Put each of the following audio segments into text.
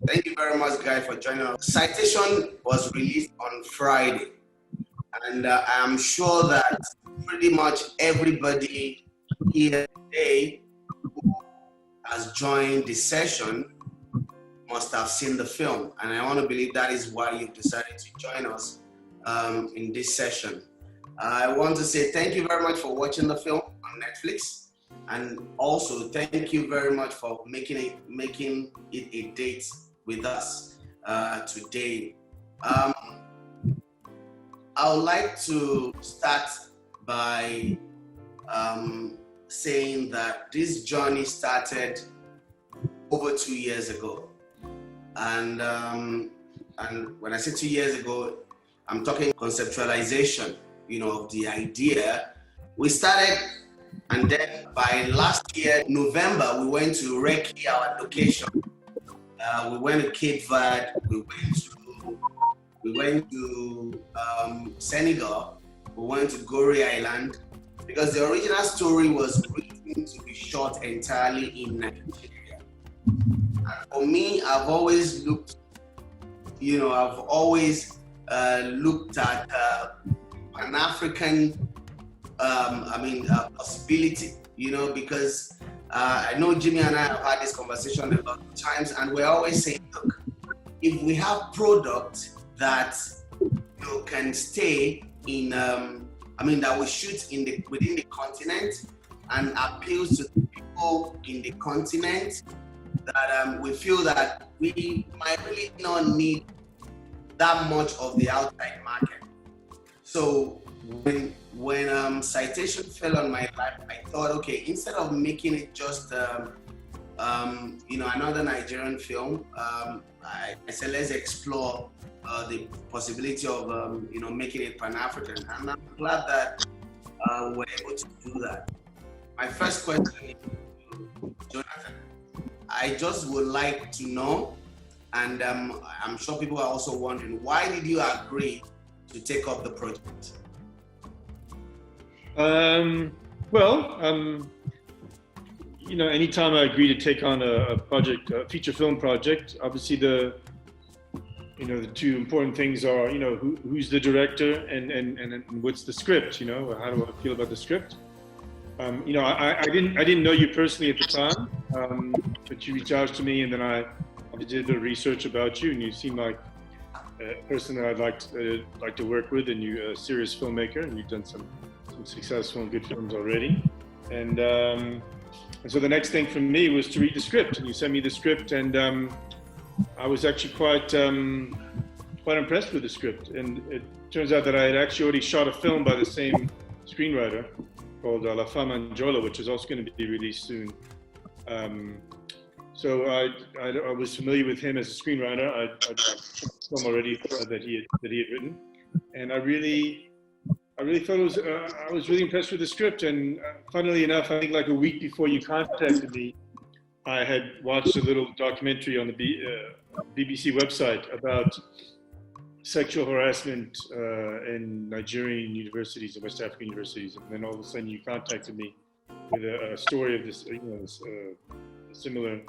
Thank you very much, guys, for joining us. Citation was released on Friday, and I'm sure that pretty much everybody here today who has joined the session must have seen the film, and I want to believe that is why you decided to join us in this session. I want to say thank you very much for watching the film on Netflix, and also thank you very much for making it a date with us today. I would like to start by saying that this journey started over 2 years ago, and when I say 2 years ago, I'm talking conceptualization, of the idea. We started, and then by last year, November, we went to Recce, our location. We went to Cape Verde, we went to Senegal, we went to Hurray Island, because the original story was written to be shot entirely in Nigeria. And for me, I've always looked at Pan-African possibility, because I know Jimmy and I have had this conversation a lot of times, and we're always saying, look, if we have product that can stay in, that we shoot within the continent and appeals to the people in the continent, that we feel that we might really not need that much of the outside market. So when Citation fell on my lap, I thought, okay, instead of making it just another Nigerian film, I said let's explore the possibility of making it Pan-African, and I'm glad that we're able to do that. My first question is to Jonathan. I just would like to know, and I'm sure people are also wondering, why did you agree to take up the project? Anytime I agree to take on a project, a feature film project, obviously the two important things are, who's the director and what's the script, how do I feel about the script? I didn't know you personally at the time, but you reached out to me, and then I did a bit of research about you, and you seem like a person that I'd like to work with, and you're a serious filmmaker, and you've done some successful and good films already. And so the next thing for me was to read the script, and you sent me the script, and I was actually quite impressed with the script. And it turns out that I had actually already shot a film by the same screenwriter called La Femme Angiola, which is also going to be released soon. So I was familiar with him as a screenwriter. I'd film already that he had written, and I really thought it was. I was really impressed with the script. And funnily enough, I think like a week before you contacted me, I had watched a little documentary on the BBC website about sexual harassment in Nigerian universities and West African universities, and then all of a sudden you contacted me with a story of this, similar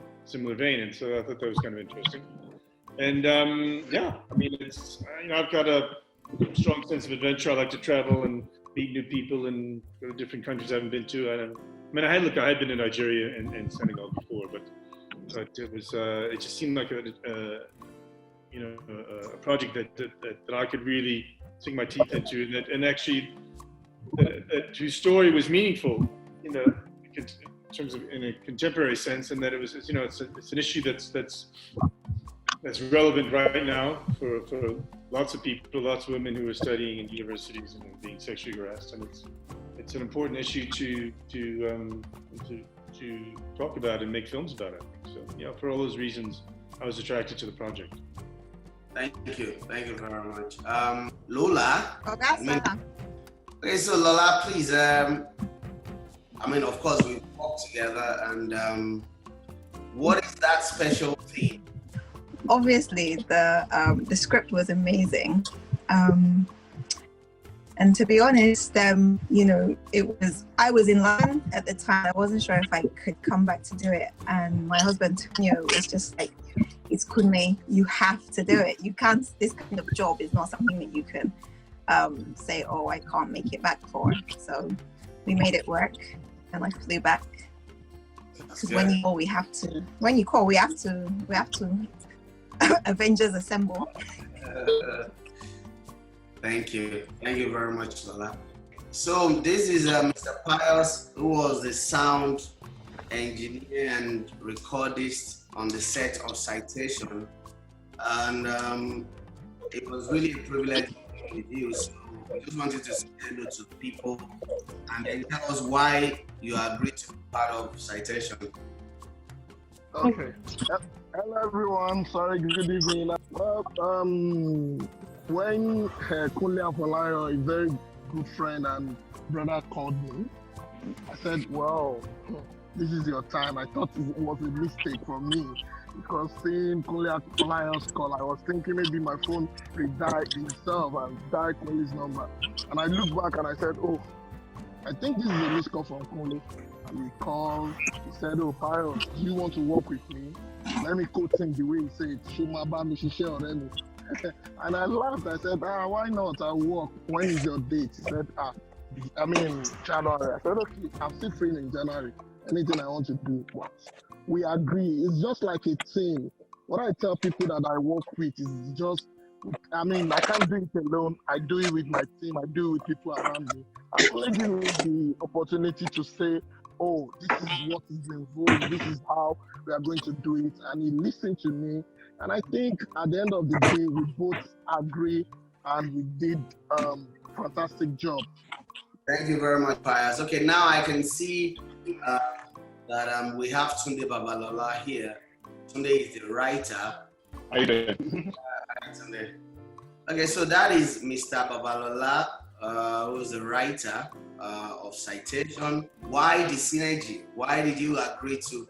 vein, and so I thought that was kind of interesting. And it's I've got a strong sense of adventure. I like to travel and meet new people and go to different countries I haven't been to. I had been to Nigeria and Senegal before, but it was it just seemed like a project that I could really sink my teeth into, and actually whose story was meaningful, in terms of in a contemporary sense, and that it was it's an issue that's relevant right now for lots of people, lots of women who are studying in universities and being sexually harassed, and it's an important issue to talk about and make films about it. So for all those reasons, I was attracted to the project. Thank you very much. Lola. Okay, so Lola, please. Of course, we work together, and what is that special thing? Obviously, the script was amazing, and to be honest, I was in London at the time. I wasn't sure if I could come back to do it, and my husband was just like, it's Kunle. You have to do it. You can't. This kind of job is not something that you can say, oh, I can't make it back for. So we made it work, and I flew back. Because when you call, we have to. When you call, we have to. Avengers assemble. Thank you very much, Lola. So this is Mr. Pius, who was the sound engineer and recordist on the set of Citation, and it was really a privilege working with you. So I just wanted to say hello to the people and then tell us why you agreed to be part of Citation. Okay. Hello everyone. Sorry, good evening. Well, when Kunle Afolayan, a very good friend and brother, called me, I said, "Well, this is your time." I thought it was a mistake for me because seeing Kunle Afolayan's call, I was thinking maybe my phone redialed himself and dialed Kunle's number. And I looked back and I said, "Oh, I think this is a missed call from Kunle." And he called. He said, "Oh, Pius, do you want to work with me?" Let me quote him the way he said, and I laughed. I said, why not? I'll work. When is your date? He said, January. I said, okay, I'm still free in January. Anything I want to do. We agree. It's just like a team. What I tell people that I work with is just, I can't do it alone. I do it with my team. I do it with people around me. I'm only giving me the opportunity to say, oh, this is what is involved. This is how we are going to do it. And he listened to me. And I think at the end of the day, we both agree and we did fantastic job. Thank you very much, Pius. Okay, now I can see that we have Tunde Babalola here. Tunde is the writer. How you doing? Tunde. Okay, so that is Mr. Babalola, who is the writer of Citation. Why the synergy? Why did you agree to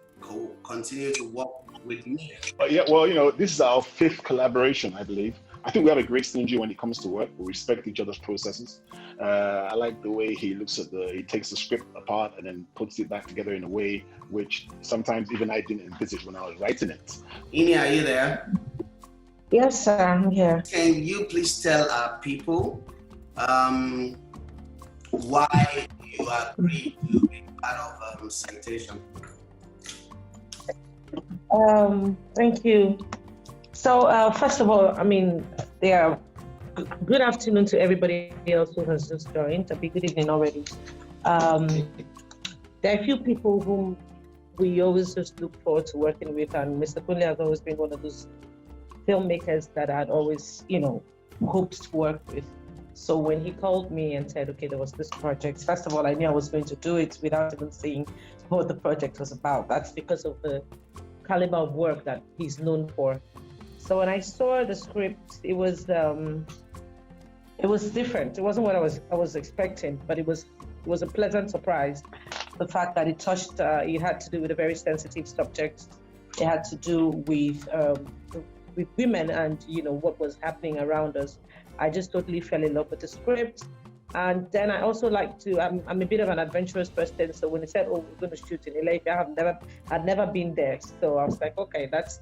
continue to work with me? This is our 5th collaboration, I believe. I think we have a great synergy when it comes to work. We respect each other's processes. I like the way he takes the script apart and then puts it back together in a way which sometimes even I didn't envisage when I was writing it. Ini, are you there? Yes, sir, I'm here. Can you please tell our people why you agreed to be part of Citation? Thank you. So, first of all, good afternoon to everybody else who has just joined. A good evening already. There are a few people whom we always just look forward to working with, and Mr. Kunle has always been one of those filmmakers that I'd always, hoped to work with. So when he called me and said, okay, there was this project, first of all, I knew I was going to do it without even seeing what the project was about. That's because of the caliber of work that he's known for. So when I saw the script, it was different. It wasn't what I was expecting, but it was a pleasant surprise. The fact that it had to do with a very sensitive subject. It had to do with women and what was happening around us. I just totally fell in love with the script. And then I also like to, I'm a bit of an adventurous person. So when he said, oh, we're going to shoot in LA, I'd never been there. So I was like, okay, that's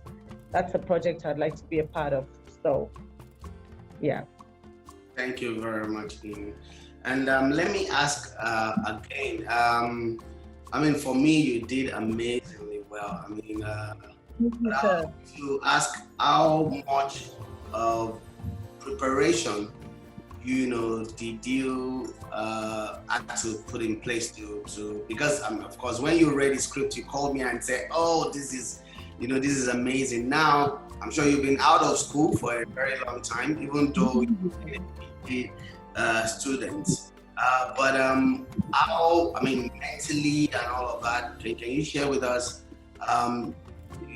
a project I'd like to be a part of. So, yeah. Thank you very much, Amy. And let me ask again. For me, you did amazingly well. To ask how much of preparation did you have to put in place to because of course when you read the script you called me and said, oh, this is amazing. Now I'm sure you've been out of school for a very long time, even though you're a student, but how mentally and all of that, can you share with us,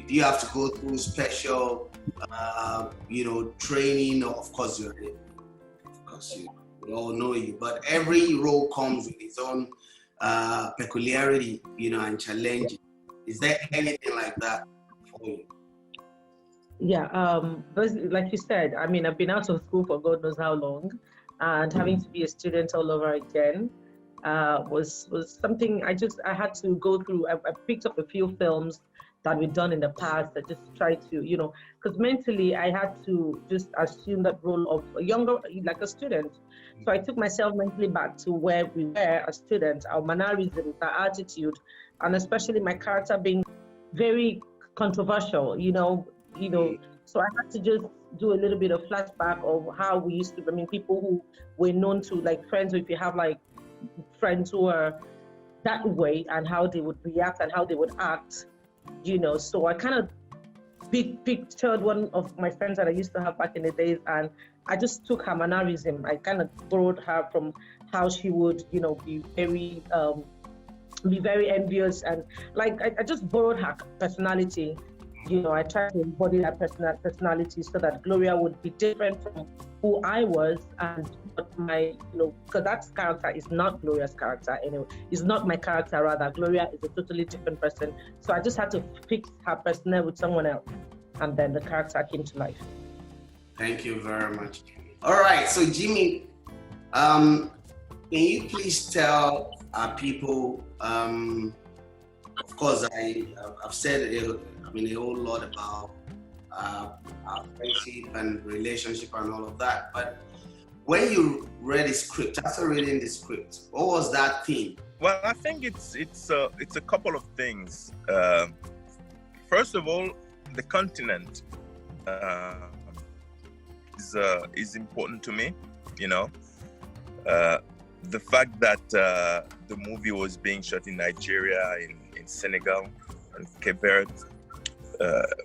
do you have to go through special training? Of course we all know you, but every role comes with its own peculiarity, and challenge. Is there anything like that for you? Yeah, like you said, I've been out of school for God knows how long, and having to be a student all over again was something I had to go through. I picked up a few films that we've done in the past. I just try to, because mentally I had to just assume that role of a younger, like a student. So I took myself mentally back to where we were as students, our mannerisms, our attitude, and especially my character being very controversial, So I had to just do a little bit of flashback of how we used to, people who were known to, like friends, if you have like friends who are that way, and how they would react and how they would act, So I kind of pictured one of my friends that I used to have back in the days, and I just took her mannerism. I kind of borrowed her from how she would, be very envious, and like I just borrowed her personality. I tried to embody that personality so that Gloria would be different from who I was, and my, because that character is not Gloria's character anyway. It's not my character, rather. Gloria is a totally different person. So I just had to fix her personnel with someone else, and then the character came to life. Thank you very much. All right, so Jimmy, can you please tell our people, of course, I've said a whole lot about our friendship and relationship and all of that, but when you read the script, after reading the script, what was that theme? Well, I think it's a couple of things. First of all, the continent is important to me. The fact that the movie was being shot in Nigeria, in Senegal, and Cape Verde.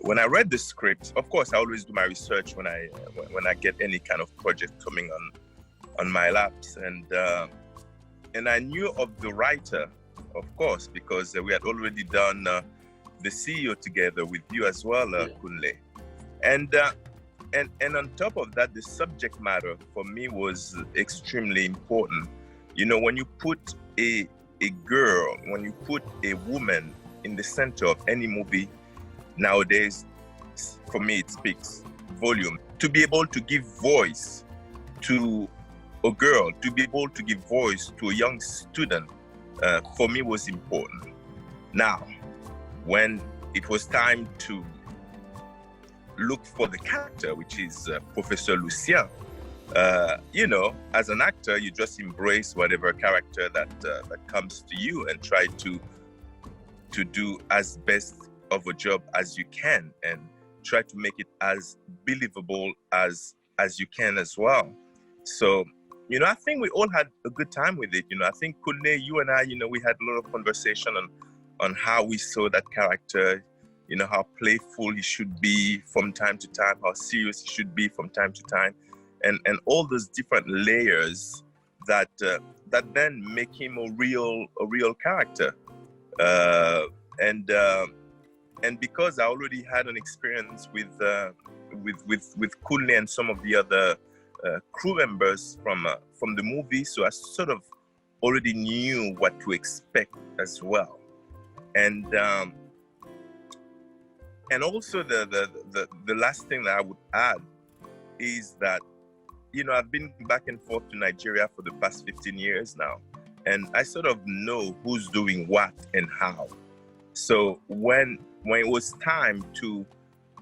When I read the script, of course, I always do my research when I get any kind of project coming on my laps, and I knew of the writer, of course, because we had already done the CEO together with you as well, Kunle, and on top of that, the subject matter for me was extremely important. When you put a girl, when you put a woman in the center of any movie nowadays, for me, it speaks volume. To be able to give voice to a girl, to be able to give voice to a young student, for me was important. Now, when it was time to look for the character, which is Professor Lucien, as an actor, you just embrace whatever character that comes to you and try to do as best of a job as you can, and try to make it as believable as you can as well. So, I think we all had a good time with it. I think Kunle, you and I, we had a lot of conversation on how we saw that character, how playful he should be from time to time, how serious he should be from time to time, and all those different layers that then make him a real character. And because I already had an experience with Kunle and some of the other crew members from the movie, so I sort of already knew what to expect as well. And also the last thing that I would add is that I've been back and forth to Nigeria for the past 15 years now, and I sort of know who's doing what and how. So when it was time to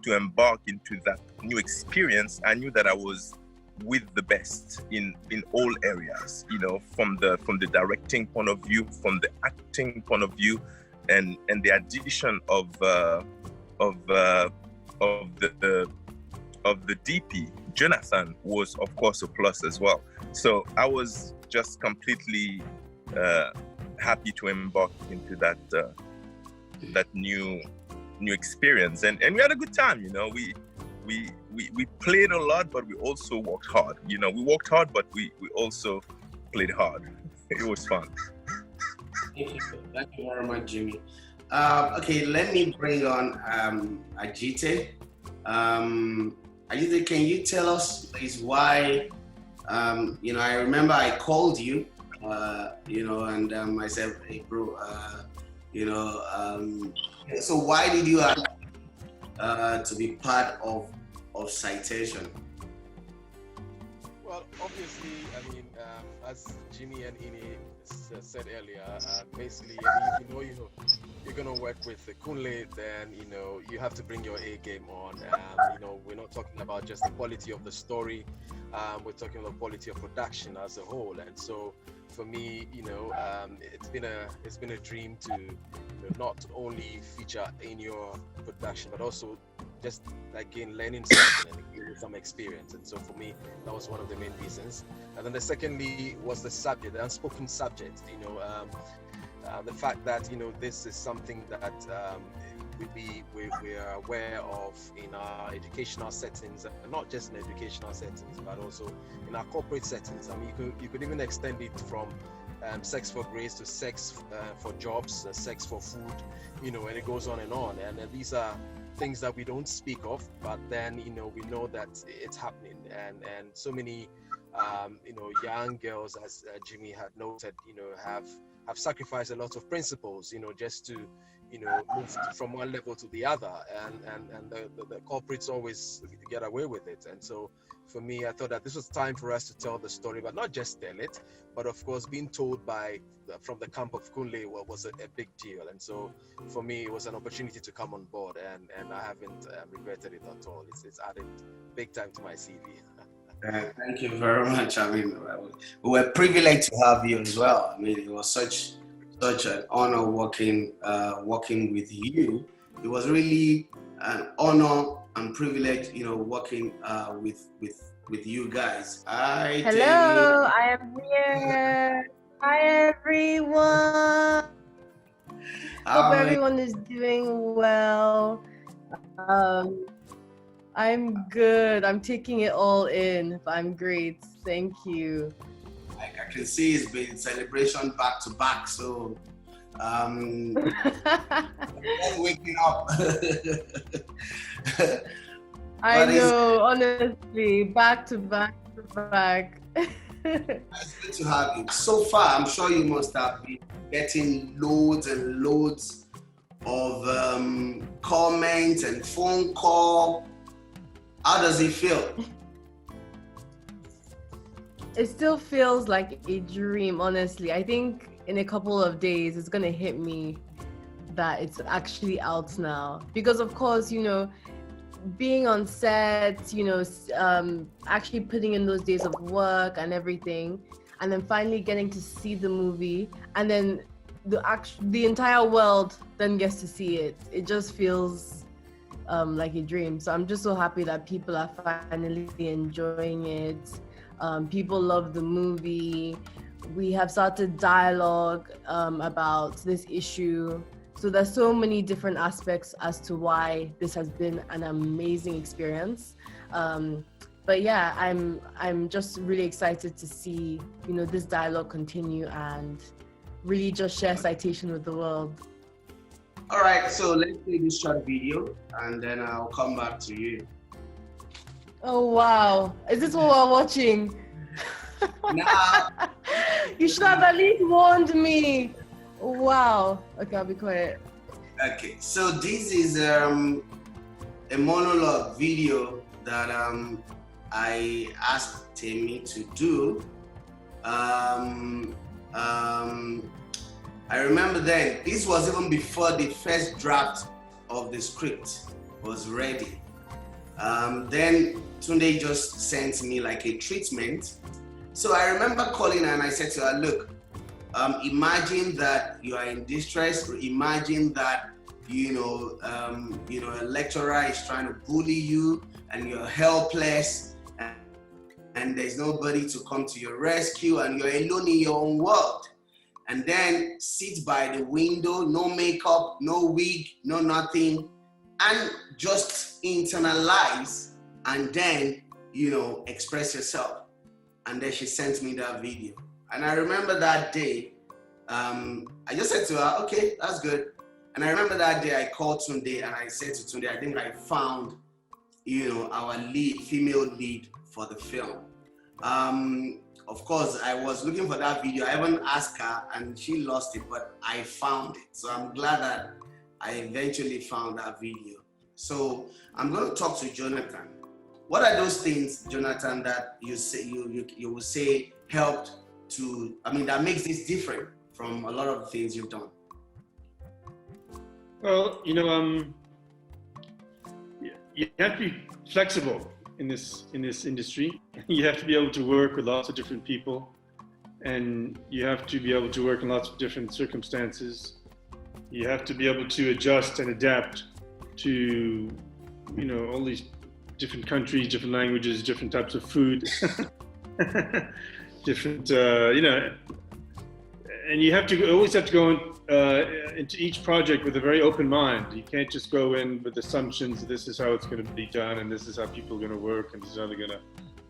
embark into that new experience, I knew that I was with the best in all areas, from the directing point of view, from the acting point of view, and the addition of the DP, Jonathan, was of course a plus as well. So I was just completely happy to embark into that new experience, and we had a good time. We played a lot, but we also worked hard. We worked hard, but we also played hard. It was fun. Thank you very much, Jimmy. Okay, let me bring on Adjetey. Adjetey, can you tell us, please, why? I remember I called you, and I said, "Hey, bro, so why did you ask to be part of Citation?" Well, obviously, I mean, as Jimmy and Ini said earlier, basically, I mean, if you're gonna work with Kunle, then you have to bring your A game on. We're not talking about just the quality of the story, we're talking about the quality of production as a whole. And so, for me, it's been a dream to not only feature in your production, but also just again learning something and gaining some experience. And so for me, that was one of the main reasons. And then the secondly was the subject, the unspoken subject. The fact that this is something that we are aware of in our educational settings, and not just in educational settings, but also in our corporate settings. I mean, you could even extend it from sex for grace to sex for jobs, sex for food, and it goes on. And these are things that we don't speak of, but then we know that it's happening, and so many young girls, as Jimmy had noted, have sacrificed a lot of principles, just to move from one level to the other, and the corporates always get away with it. And so for me, I thought that this was time for us to tell the story, but not just tell it, but of course being told from the camp of Kunle was a big deal. And so for me, it was an opportunity to come on board, and I haven't regretted it at all. It's added big time to my CV. Thank you very much. I mean, we were privileged to have you as well. I mean, it was such an honor working with you. It was really an honor and privilege, working with you guys. Hi, hello, Temi. I am here. Hi, everyone. Hope everyone is doing well. I'm good. I'm taking it all in. I'm great. Thank you. Like I can see, it's been celebration back to back. So, waking up. I know, honestly, back to back to back. It's good to have you. So far, I'm sure you must have been getting loads and loads of comments and phone call. How does it feel? It still feels like a dream, honestly. I think in a couple of days, it's going to hit me that it's actually out now. Because of course, being on set, actually putting in those days of work and everything, and then finally getting to see the movie, and then the entire world then gets to see it. It just feels like a dream. So I'm just so happy that people are finally enjoying it. People love the movie. We have started dialogue about this issue. So there's so many different aspects as to why this has been an amazing experience. But yeah, I'm just really excited to see, this dialogue continue and really just share Citation with the world. All right, so let's play this short video and then I'll come back to you. Oh wow, is this what we're watching? Nah. You should have at least warned me. Wow. Okay, I'll be quiet. Okay, so this is a monologue video that I asked Temi to do. I remember then, this was even before the first draft of the script was ready. Then Tunde just sent me like a treatment. So I remember calling her and I said to her, look, imagine that you are in distress. Imagine that, a lecturer is trying to bully you and you're helpless and there's nobody to come to your rescue and you're alone in your own world. And then sit by the window, no makeup, no wig, no nothing, and just internalize and then, express yourself. And then she sent me that video. And I remember that day, I just said to her, okay, that's good. And I remember that day I called Tunde and I said to Tunde, I think I found, our female lead for the film. Of course, I was looking for that video. I even asked her and she lost it, but I found it. So I'm glad that I eventually found that video. So I'm going to talk to Jonathan. What are those things, Jonathan, that you say you will say helped to? I mean, that makes this different from a lot of the things you've done. Well, you have to be flexible in this industry. You have to be able to work with lots of different people, and you have to be able to work in lots of different circumstances. You have to be able to adjust and adapt to, all these different countries, different languages, different types of food, different, and you always have to go into each project with a very open mind. You can't just go in with assumptions, this is how it's going to be done, and this is how people are going to work, and this is how they're going to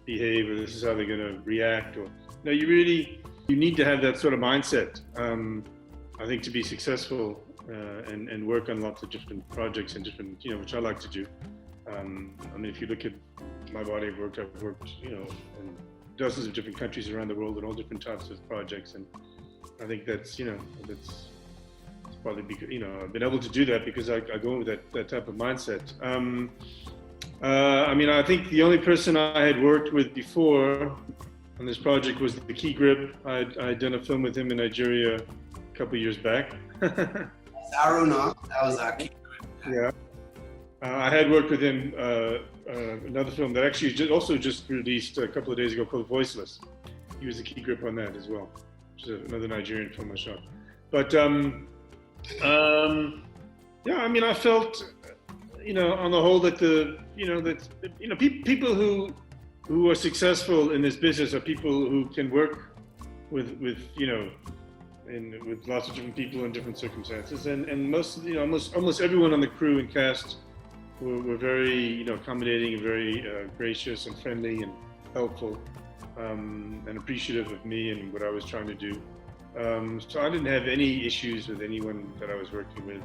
behave, or this is how they're going to react. Or you need to have that sort of mindset, I think, to be successful and work on lots of different projects and different, which I like to do. I mean, if you look at my body of work, I've worked, in dozens of different countries around the world on all different types of projects, and I think that's probably because, I've been able to do that because I go in with that type of mindset. I mean, I think the only person I had worked with before on this project was the Key Grip. I'd done a film with him in Nigeria a couple of years back. Aruna, that was our Key Grip. Yeah. I had worked with him another film that actually just released a couple of days ago called Voiceless. He was a Key Grip on that as well, which is another Nigerian film I shot. But yeah, I mean, I felt, on the whole that people who are successful in this business are people who can work with lots of different people in different circumstances, and most almost everyone on the crew and cast were very accommodating and very gracious and friendly and helpful, and appreciative of me and what I was trying to do. So I didn't have any issues with anyone that I was working with.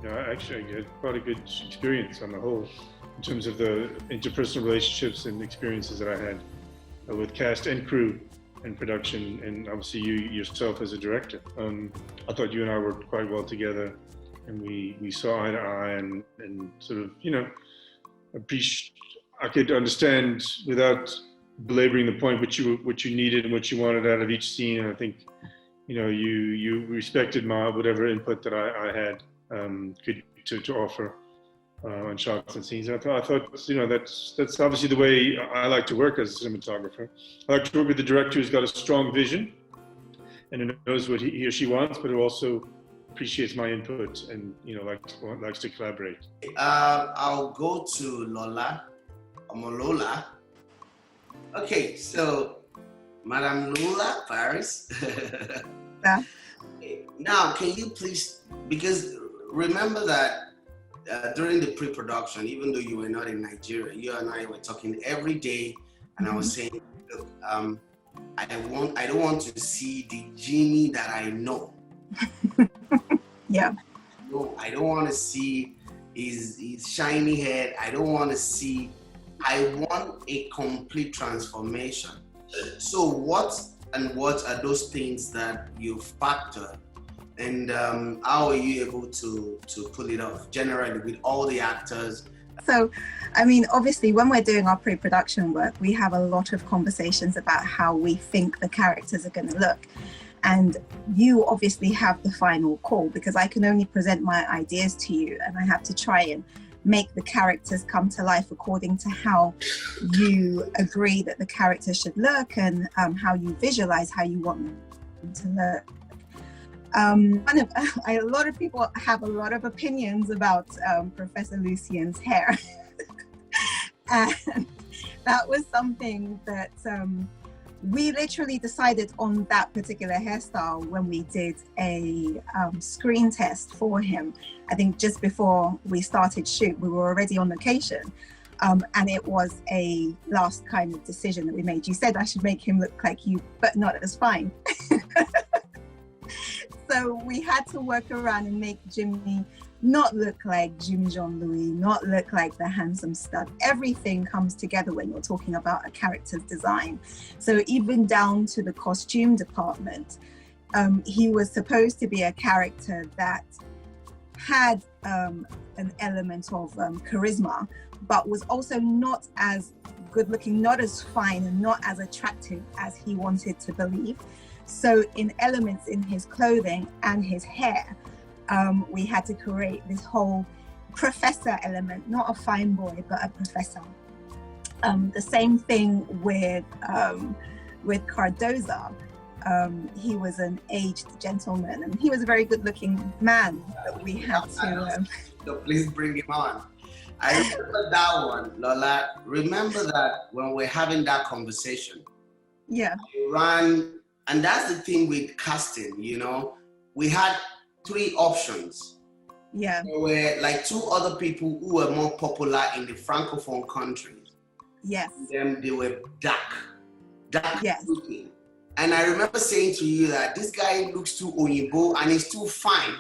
Actually, I had quite a good experience on the whole in terms of the interpersonal relationships and experiences that I had with cast and crew and production, and obviously you yourself as a director. I thought you and I worked quite well together, and we saw eye to eye and sort of, I could understand without belaboring the point what you needed and what you wanted out of each scene. And I think, you respected whatever input that I had to offer on shots and scenes. And I thought, that's obviously the way I like to work as a cinematographer. I like to work with a director who's got a strong vision and who knows what he or she wants, but who also appreciates my input and likes to collaborate. I'll go to Lola Maja. Okay, so Madam Lola Paris. Yeah. Now, can you please, because remember that during the pre-production, even though you were not in Nigeria, you and I were talking every day, and I was saying, look, I don't want to see the Jimmy that I know. Yeah. No, I don't want to see his shiny head. I want a complete transformation. So what are those things that you factor, and how are you able to pull it off generally with all the actors? So, I mean, obviously when we're doing our pre-production work, we have a lot of conversations about how we think the characters are going to look. And you obviously have the final call, because I can only present my ideas to you, and I have to try and make the characters come to life according to how you agree that the characters should look, and how you visualize how you want them to look. A lot of people have a lot of opinions about Professor Lucien's hair. And that was something that we literally decided on that particular hairstyle when we did a screen test for him. I think just before we started shoot, we were already on location. And it was a last kind of decision that we made. You said I should make him look like you, but not as fine. So we had to work around and make Jimmy not look like Jimmy Jean-Louis, not look like the handsome stud. Everything comes together when you're talking about a character's design. So even down to the costume department, he was supposed to be a character that had an element of charisma, but was also not as good looking, not as fine, and not as attractive as he wanted to believe. So in elements in his clothing and his hair, we had to create this whole professor element, not a fine boy, but a professor. The same thing with Cardoza. He was an aged gentleman, and he was a very good-looking man that we had to. So please bring him on. I remember that one, Lola. Remember that when we're having that conversation. Yeah. You ran, and that's the thing with casting. You know, we had 3 options. Yeah. There were like 2 other people who were more popular in the francophone countries. Yes. Them, they were dark Yes. looking. And I remember saying to you that this guy looks too Oyinbo and he's too fine.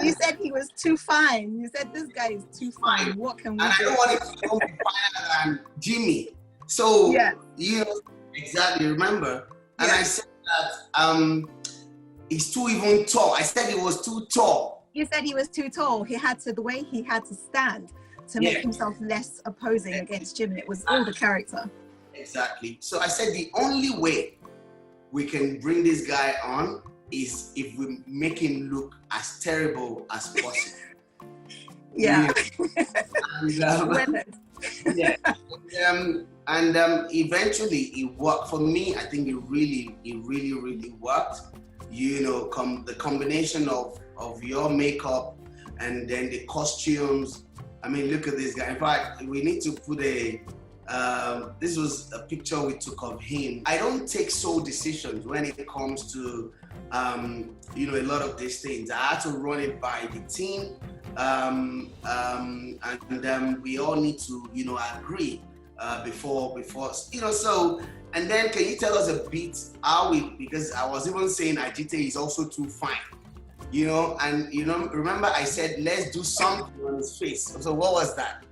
You said he was too fine. You said this guy is too fine. What can we And do? I don't want him to be finer than Jimmy. So, Yeah. you know, exactly, remember? And Yeah. I said that he's too even tall. I said he was too tall. You said he was too tall. The way he had to stand to make himself less opposing against Jimmy. It was all the character. Exactly. So I said the only way we can bring this guy on is if we make him look as terrible as possible. Yeah. And eventually it worked for me. I think it really worked. You know, the combination of your makeup and then the costumes. I mean, look at this guy. In fact, we need to put this was a picture we took of him. I don't take sole decisions when it comes to, you know, a lot of these things. I had to run it by the team, and we all need to, you know, agree before, you know. So, and then can you tell us a bit because I was even saying Adjetey is also too fine. You know, and you know, remember I said, let's do something on his face. So what was that?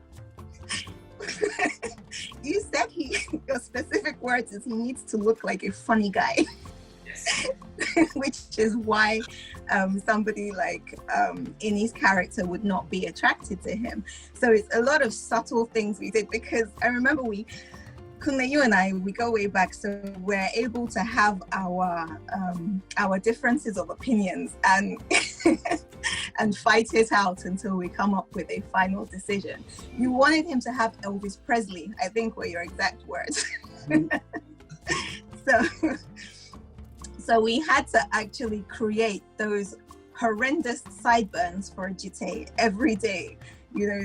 You said your specific words is he needs to look like a funny guy. Yes. Which is why somebody like Ini's character would not be attracted to him. So it's a lot of subtle things we did, because I remember Kunle, you and I, we go way back, so we're able to have our differences of opinions and and fight it out until we come up with a final decision. You wanted him to have Elvis Presley, I think were your exact words. So we had to actually create those horrendous sideburns for Adjetey every day. You know,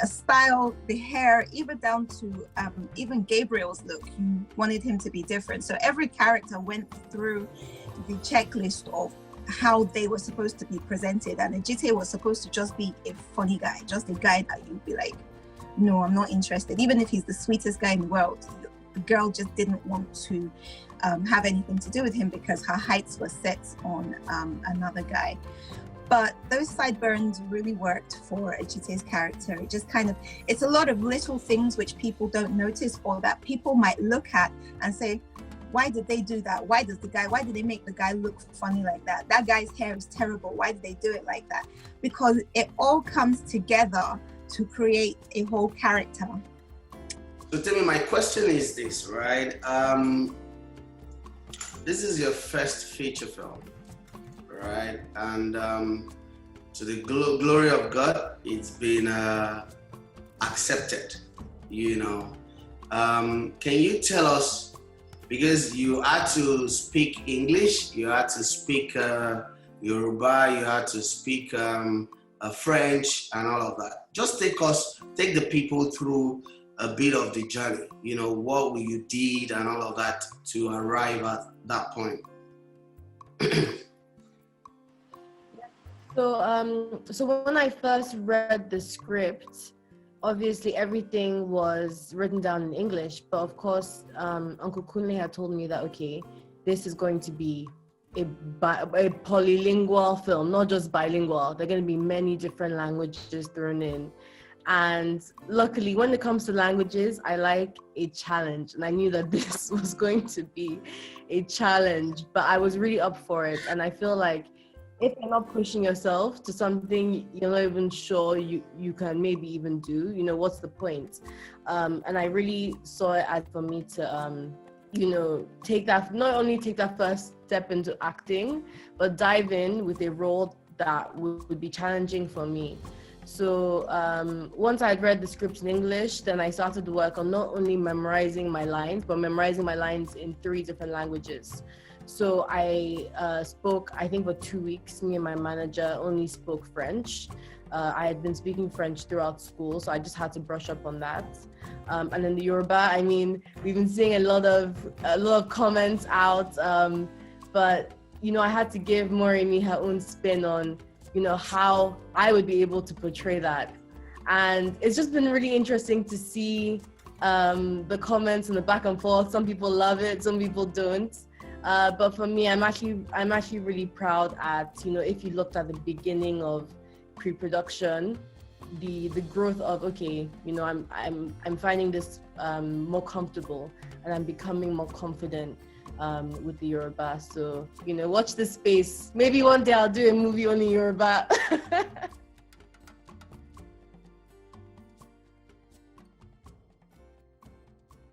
a style, the hair, even down to even Gabriel's look, you wanted him to be different. So every character went through the checklist of how they were supposed to be presented. And Adjetey was supposed to just be a funny guy, just a guy that you'd be like, no, I'm not interested. Even if he's the sweetest guy in the world, the girl just didn't want to have anything to do with him because her heights were set on another guy. But those sideburns really worked for Adjetey's character. It just it's a lot of little things which people don't notice, or that people might look at and say, why did they do that? Why did they make the guy look funny like that? That guy's hair is terrible. Why did they do it like that? Because it all comes together to create a whole character. So Temi, my question is this, right? This is your first feature film, right? And to the glory of God, it's been accepted, you know. Can you tell us, because you had to speak English, you had to speak Yoruba, you had to speak French and all of that. Just take the people through a bit of the journey, you know, what you did and all of that to arrive at that point. So when I first read the script, obviously everything was written down in English, but of course, Uncle Kunle had told me that, okay, this is going to be a polylingual film, not just bilingual. There are going to be many different languages thrown in. And luckily, when it comes to languages, I like a challenge. And I knew that this was going to be a challenge, but I was really up for it. And I feel like if you're not pushing yourself to something you're not even sure you can maybe even do, you know, what's the point? And I really saw it as for me to, you know, not only take that first step into acting, but dive in with a role that would be challenging for me. So once I'd read the script in English, then I started to work on not only memorizing my lines, but memorizing my lines in 3 different languages. So I spoke, I think for 2 weeks, me and my manager only spoke French. I had been speaking French throughout school, so I just had to brush up on that. And then the Yoruba, I mean, we've been seeing a lot of comments out, but you know, I had to give Moremi her own spin on, you know, how I would be able to portray that. And it's just been really interesting to see the comments and the back and forth. Some people love it, some people don't. But for me, I'm actually really proud at, you know, if you looked at the beginning of pre-production, the growth of, okay, you know, I'm finding this more comfortable, and I'm becoming more confident with the Yoruba. So, you know, watch this space. Maybe one day I'll do a movie only Yoruba.